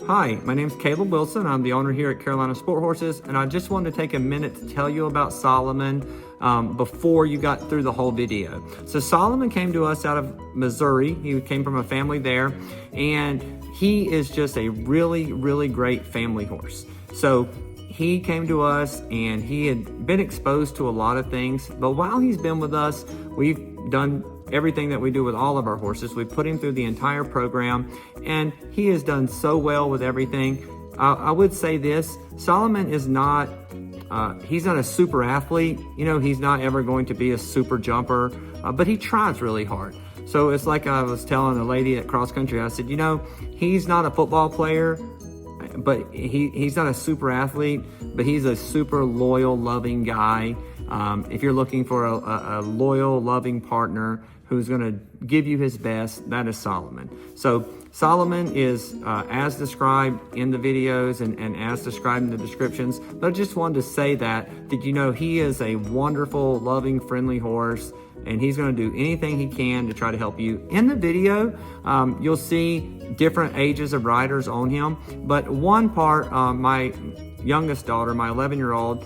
Hi, my name is Caleb Wilson. I'm the owner here at Carolina Sport Horses, and I just wanted to take a minute to tell you about Solomon before you got through the whole video. So Solomon came to us out of Missouri. He came from a family there, and he is just a really, really great family horse. So he came to us and he had been exposed to a lot of things, but while he's been with us, we've done everything that we do with all of our horses. We put him through the entire program, and he has done so well with everything. I would say this, Solomon is not, he's not a super athlete. You know, he's not ever going to be a super jumper, but he tries really hard. So it's like I was telling a lady at cross country, I said, you know, he's not a football player, but he's not a super athlete, but he's a super loyal, loving guy. If you're looking for a loyal, loving partner who's going to give you his best, that is Solomon. So Solomon is as described in the videos and as described in the descriptions, but I just wanted to say that you know he is a wonderful, loving, friendly horse, and he's going to do anything he can to try to help you. In the video, you'll see different ages of riders on him, but one part, my youngest daughter, my 11-year-old,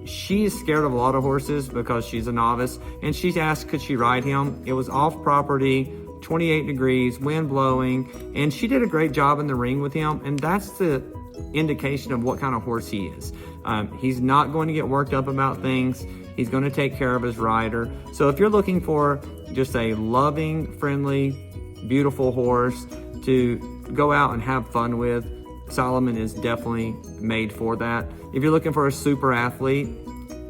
she's scared of a lot of horses because she's a novice, and she's asked could she ride him. It was off property, 28 degrees, wind blowing, and she did a great job in the ring with him, and that's the indication of what kind of horse he is. He's not going to get worked up about things. He's going to take care of his rider. So if you're looking for just a loving, friendly, beautiful horse to go out and have fun with, Solomon is definitely made for that. If you're looking for a super athlete,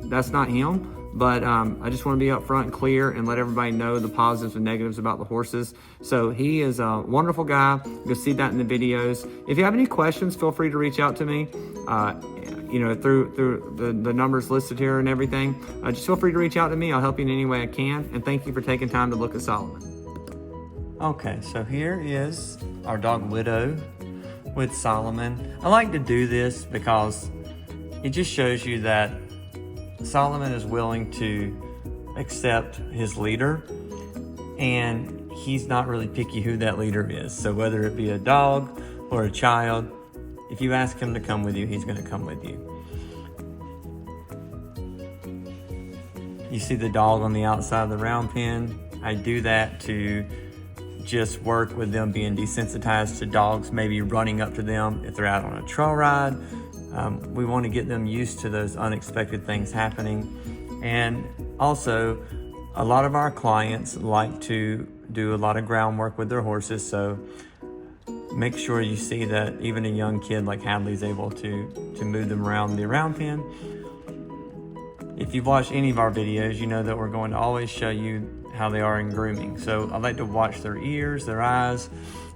that's not him, but I just want to be upfront and clear and let everybody know the positives and negatives about the horses. So he is a wonderful guy. You'll see that in the videos. If you have any questions, feel free to reach out to me. You know, through the numbers listed here and everything. Just feel free to reach out to me. I'll help you in any way I can. And thank you for taking time to look at Solomon. Okay, so here is our dog Widow with Solomon. I like to do this because it just shows you that Solomon is willing to accept his leader, and he's not really picky who that leader is. So whether it be a dog or a child, if you ask him to come with you, he's going to come with you. You see the dog on the outside of the round pen. I do that to just work with them being desensitized to dogs, maybe running up to them if they're out on a trail ride. We want to get them used to those unexpected things happening. And also, a lot of our clients like to do a lot of groundwork with their horses, so make sure you see that even a young kid like Hadley's able to move them around the round pen. If you've watched any of our videos, you know that we're going to always show you how they are in grooming. So I like to watch their ears, their eyes,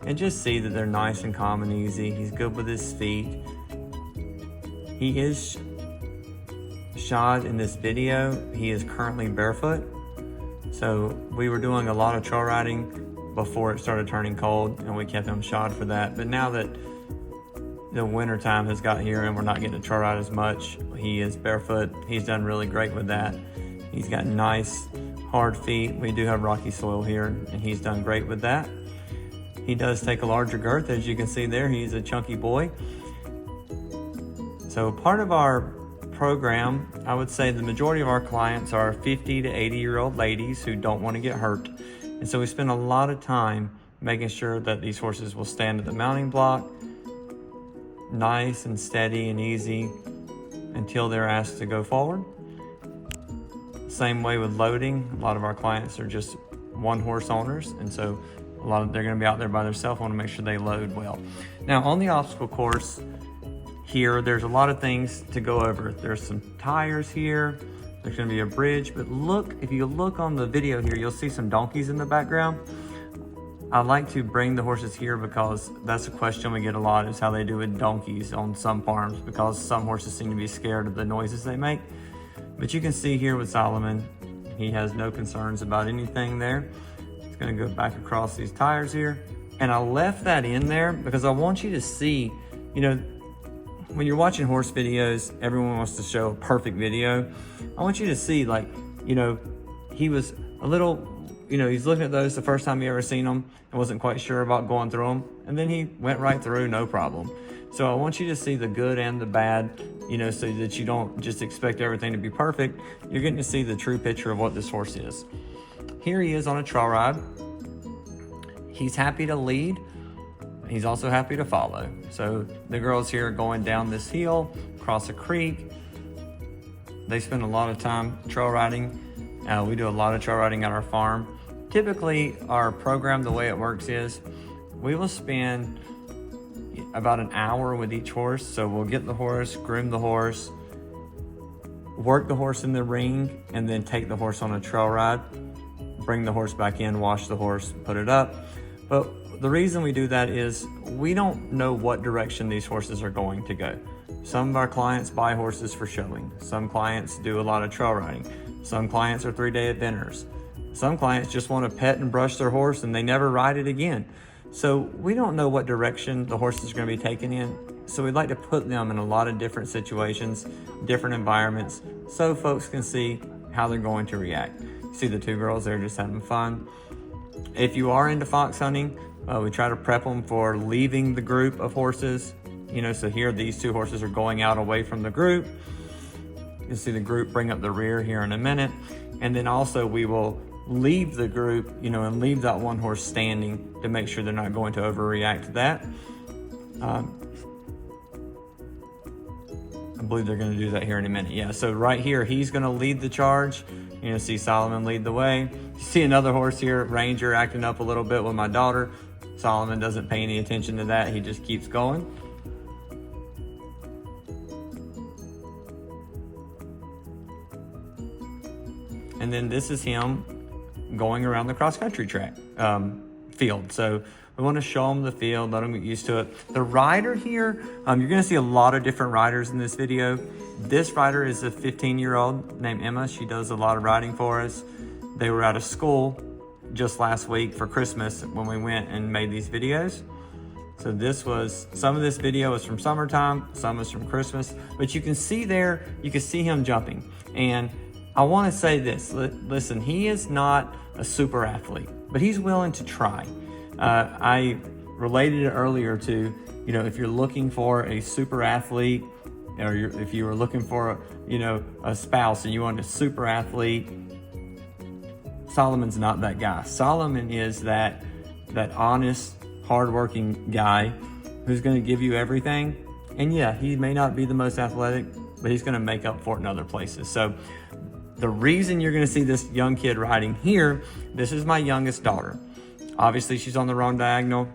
and just see that they're nice and calm and easy. He's good with his feet. He is shod in this video. He is currently barefoot. So we were doing a lot of trail riding before it started turning cold, and we kept him shod for that. But now that the winter time has got here and we're not getting to trail ride as much, he is barefoot. He's done really great with that. He's got nice hard feet. We do have rocky soil here, and he's done great with that. He does take a larger girth, as you can see there. He's a chunky boy. So part of our program, I would say the majority of our clients are 50 to 80-year-old ladies who don't want to get hurt. And so we spend a lot of time making sure that these horses will stand at the mounting block nice and steady and easy until they're asked to go forward. Same way with loading. A lot of our clients are just one horse owners, and so they're going to be out there by themselves, want to make sure they load well. Now on the obstacle course here, there's a lot of things to go over. There's some tires here. There's going to be a bridge, but look, if you look on the video here, you'll see some donkeys in the background. I like to bring the horses here because that's a question we get a lot, is how they do with donkeys on some farms, because some horses seem to be scared of the noises they make. But you can see here with Solomon, he has no concerns about anything there. He's going to go back across these tires here. And I left that in there because I want you to see, you know, when you're watching horse videos, everyone wants to show a perfect video. I want you to see, like, you know, he was a little he's looking at those the first time he ever seen them and wasn't quite sure about going through them. And then he went right through, no problem. So I want you to see the good and the bad, so that you don't just expect everything to be perfect. You're getting to see the true picture of what this horse is. Here he is on a trail ride. He's happy to lead. He's also happy to follow. So the girls here are going down this hill, across a creek. They spend a lot of time trail riding. We do a lot of trail riding at our farm. Typically, our program, the way it works is, we will spend about an hour with each horse. So we'll get the horse, groom the horse, work the horse in the ring, and then take the horse on a trail ride, bring the horse back in, wash the horse, put it up. But the reason we do that is we don't know what direction these horses are going to go. Some of our clients buy horses for showing. Some clients do a lot of trail riding. Some clients are 3-day eventers. Some clients just want to pet and brush their horse and they never ride it again. So we don't know what direction the horse is going to be taken in. So we'd like to put them in a lot of different situations, different environments, so folks can see how they're going to react. See the two girls, they're just having fun. If you are into fox hunting, we try to prep them for leaving the group of horses. So here these two horses are going out away from the group. You'll see the group bring up the rear here in a minute. And then also we will leave the group, and leave that one horse standing to make sure they're not going to overreact to that. I believe they're going to do that here in a minute. Yeah, so right here, he's going to lead the charge. See Solomon lead the way. You see another horse here, Ranger, acting up a little bit with my daughter. Solomon doesn't pay any attention to that. He just keeps going. And then this is him going around the cross-country track field. So we want to show them the field, let them get used to it. The rider here, you're going to see a lot of different riders in this video. This rider is a 15-year-old named Emma. She does a lot of riding for us. They were out of school just last week for Christmas when we went and made these videos. So some of this video was from summertime, some was from Christmas, but you can see there, you can see him jumping. And I want to say this, listen, he is not a super athlete, but he's willing to try. I related it earlier to, if you're looking for a super athlete, or if you were looking for, a spouse and you want a super athlete, Solomon's not that guy. Solomon is that honest, hardworking guy who's going to give you everything. And yeah, he may not be the most athletic, but he's going to make up for it in other places. So the reason you're going to see this young kid riding here, this is my youngest daughter. Obviously, she's on the wrong diagonal.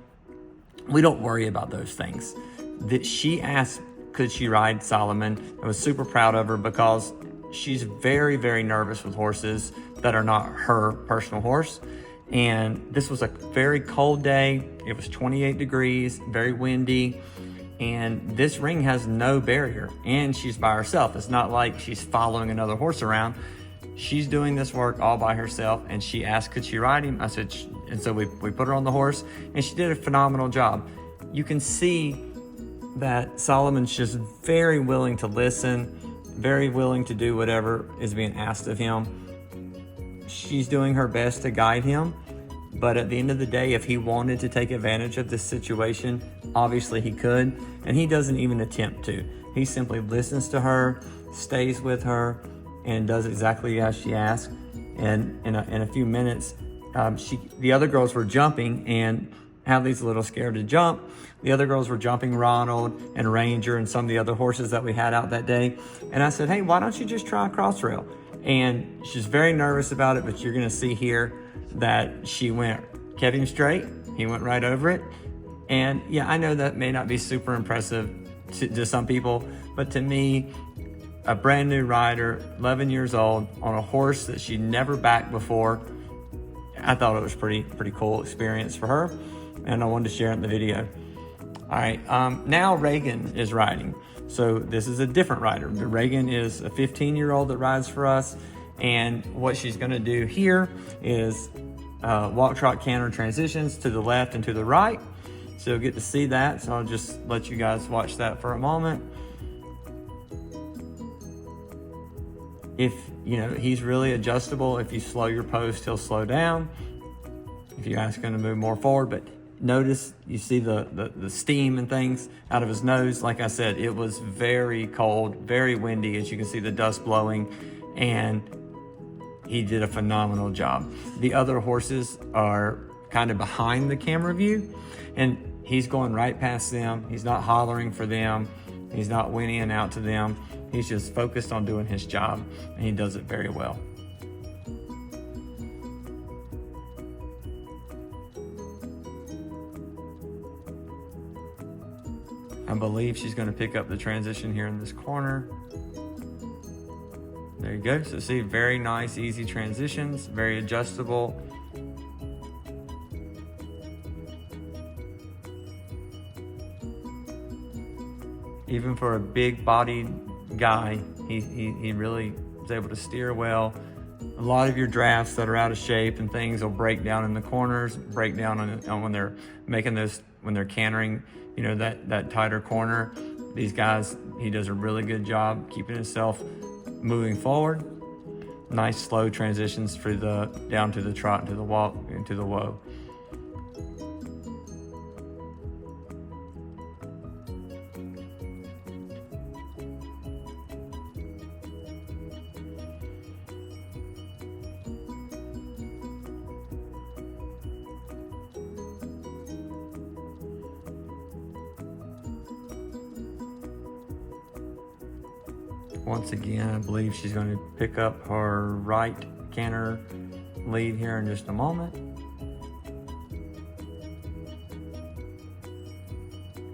We don't worry about those things. That she asked, could she ride Solomon? I was super proud of her because she's very, very nervous with horses that are not her personal horse. And this was a very cold day. It was 28 degrees, very windy. And this ring has no barrier, and she's by herself. It's not like she's following another horse around. She's doing this work all by herself, and she asked, could she ride him? I said, and so we put her on the horse, and she did a phenomenal job. You can see that Solomon's just very willing to listen, very willing to do whatever is being asked of him. She's doing her best to guide him. But at the end of the day, if he wanted to take advantage of this situation, obviously he could, and he doesn't even attempt to. He simply listens to her, stays with her, and does exactly as she asks. And in a few minutes, the other girls were jumping, and Hadley's a little scared to jump. The other girls were jumping Ronald and Ranger and some of the other horses that we had out that day. And I said, hey, why don't you just try a cross rail? And she's very nervous about it, but you're going to see here that she kept him straight. He went right over it. And yeah, I know that may not be super impressive to some people, but to me, a brand new rider, 11 years old, on a horse that she never backed before, I thought it was pretty cool experience for her, and I wanted to share it in the video. All right, now Reagan is riding. So this is a different rider. Reagan is a 15-year-old that rides for us, and what she's going to do here is walk, trot, canter transitions to the left and to the right. So you'll get to see that. So I'll just let you guys watch that for a moment. If you know, he's really adjustable. If you slow your post, he'll slow down. If you ask him to move more forward, but notice you see the steam and things out of his nose. Like I said, it was very cold, very windy, as you can see the dust blowing, and he did a phenomenal job. The other horses are kind of behind the camera view, and he's going right past them. He's not hollering for them. He's not whinnying out to them. He's just focused on doing his job, and he does it very well. I believe she's going to pick up the transition here in this corner. There you go. So see, very nice, easy transitions, very adjustable. Even for a big bodied guy, he really is able to steer well. A lot of your drafts that are out of shape and things will break down in the corners, break down on when they're making those, when they're cantering, you know, that tighter corner. These guys, he does a really good job keeping himself moving forward. Nice slow transitions through down to the trot, to the walk, into the whoa. Once again, I believe she's going to pick up her right canter lead here in just a moment.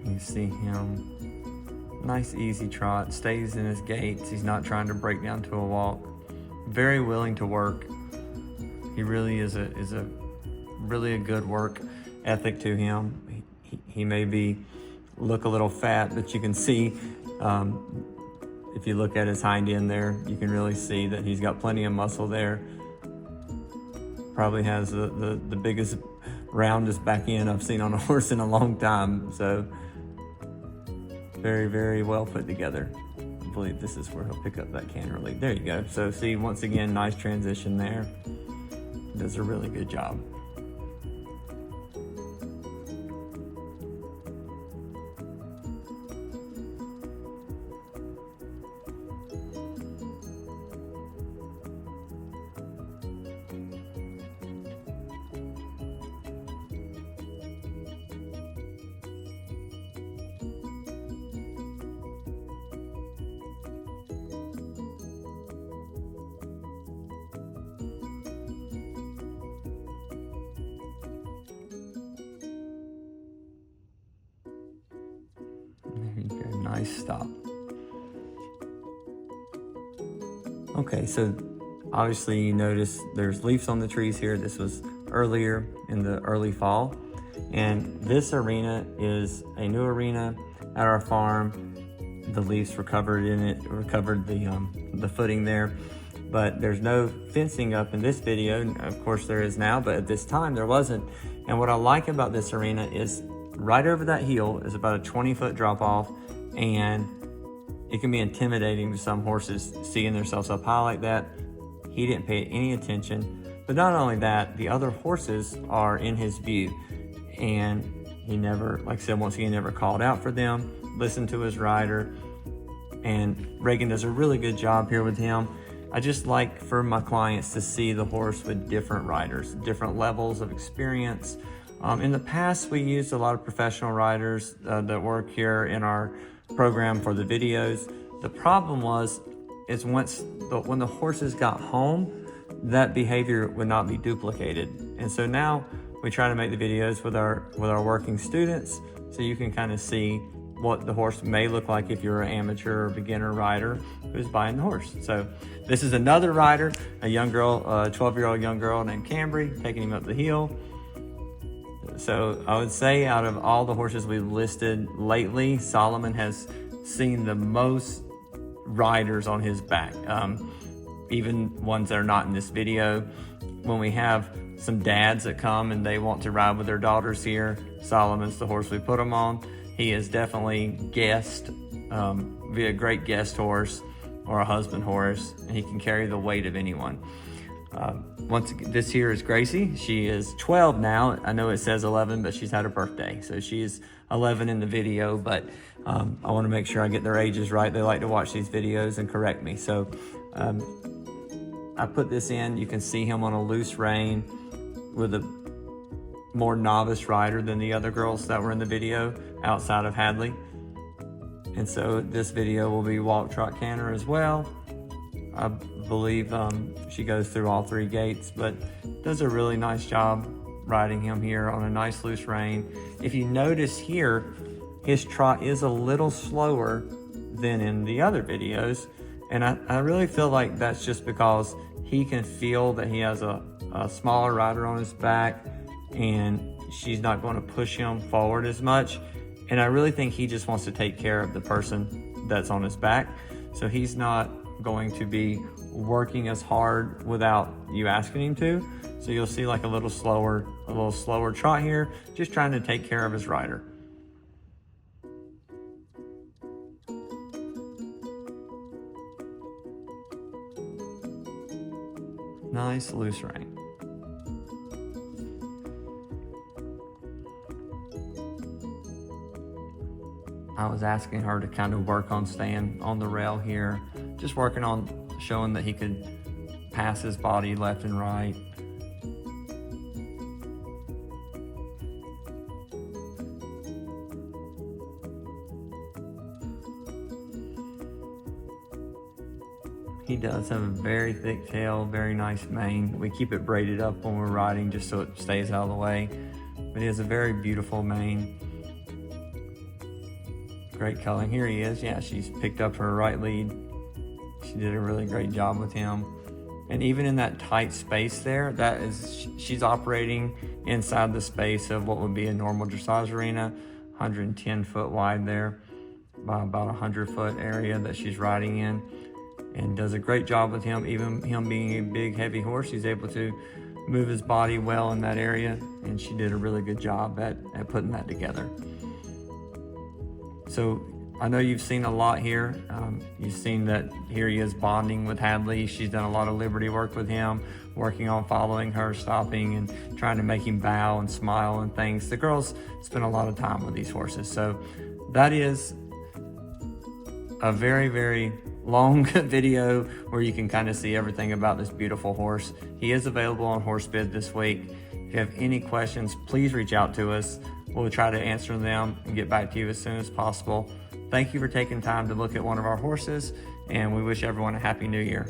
You see him, nice easy trot, stays in his gaits. He's not trying to break down to a walk. Very willing to work. He really is a really a good work ethic to him. He may look a little fat, but you can see, if you look at his hind end there, you can really see that he's got plenty of muscle there. Probably has the biggest, roundest back end I've seen on a horse in a long time. So very, very well put together. I believe this is where he'll pick up that canter lead. There you go. So see, once again, nice transition there. Does a really good job. Nice stop. Okay, so obviously you notice there's leaves on the trees here. This was earlier in the early fall. And this arena is a new arena at our farm. The leaves recovered the footing there, but there's no fencing up in this video. Of course there is now, but at this time there wasn't. And what I like about this arena is right over that hill is about a 20-foot drop off, and it can be intimidating to some horses seeing themselves up high like that. He didn't pay any attention, but not only that, the other horses are in his view, and he never, like I said, once again, never called out for them, listened to his rider, and Reagan does a really good job here with him. I just like for my clients to see the horse with different riders, different levels of experience. In the past, we used a lot of professional riders that work here in our program for the videos. The problem is when the horses got home, that behavior would not be duplicated. And so now we try to make the videos with our working students, so you can kind of see what the horse may look like if you're an amateur or beginner rider who's buying the horse. So this is another rider, a young girl, a 12-year-old young girl named Cambry, taking him up the hill. So I would say out of all the horses we've listed lately, Solomon has seen the most riders on his back, even ones that are not in this video. When we have some dads that come and they want to ride with their daughters here, Solomon's the horse we put them on. He is definitely be a great guest horse. or a husband horse, and he can carry the weight of anyone. This here is Gracie. She is 12 now. I know it says 11, but she's had her birthday. So she's 11 in the video, but I want to make sure I get their ages right. They like to watch these videos and correct me. So I put this in. You can see him on a loose rein with a more novice rider than the other girls that were in the video outside of Hadley. And so this video will be walk, trot, canter as well. I believe she goes through all 3 gaits, but does a really nice job riding him here on a nice loose rein. If you notice here, his trot is a little slower than in the other videos. And I really feel like that's just because he can feel that he has a smaller rider on his back and she's not going to push him forward as much. And I really think he just wants to take care of the person that's on his back. So he's not going to be working as hard without you asking him to. So you'll see like a little slower trot here, just trying to take care of his rider. Nice loose rein. I was asking her to kind of work on staying on the rail here, just working on showing that he could pass his body left and right. He does have a very thick tail, very nice mane. We keep it braided up when we're riding just so it stays out of the way. But he has a very beautiful mane. Great color. Here he is. Yeah, she's picked up her right lead. She did a really great job with him. And even in that tight space there, she's operating inside the space of what would be a normal dressage arena, 110 foot wide there by about 100 foot area that she's riding in. And does a great job with him. Even him being a big, heavy horse, he's able to move his body well in that area. And she did a really good job at putting that together. So I know you've seen a lot here. You've seen that here he is bonding with Hadley. She's done a lot of liberty work with him, working on following her, stopping and trying to make him bow and smile and things. The girls spend a lot of time with these horses. So that is a very, very long video where you can kind of see everything about this beautiful horse. He is available on HorseBid this week. If you have any questions, please reach out to us. We'll try to answer them and get back to you as soon as possible. Thank you for taking time to look at one of our horses, and we wish everyone a happy new year.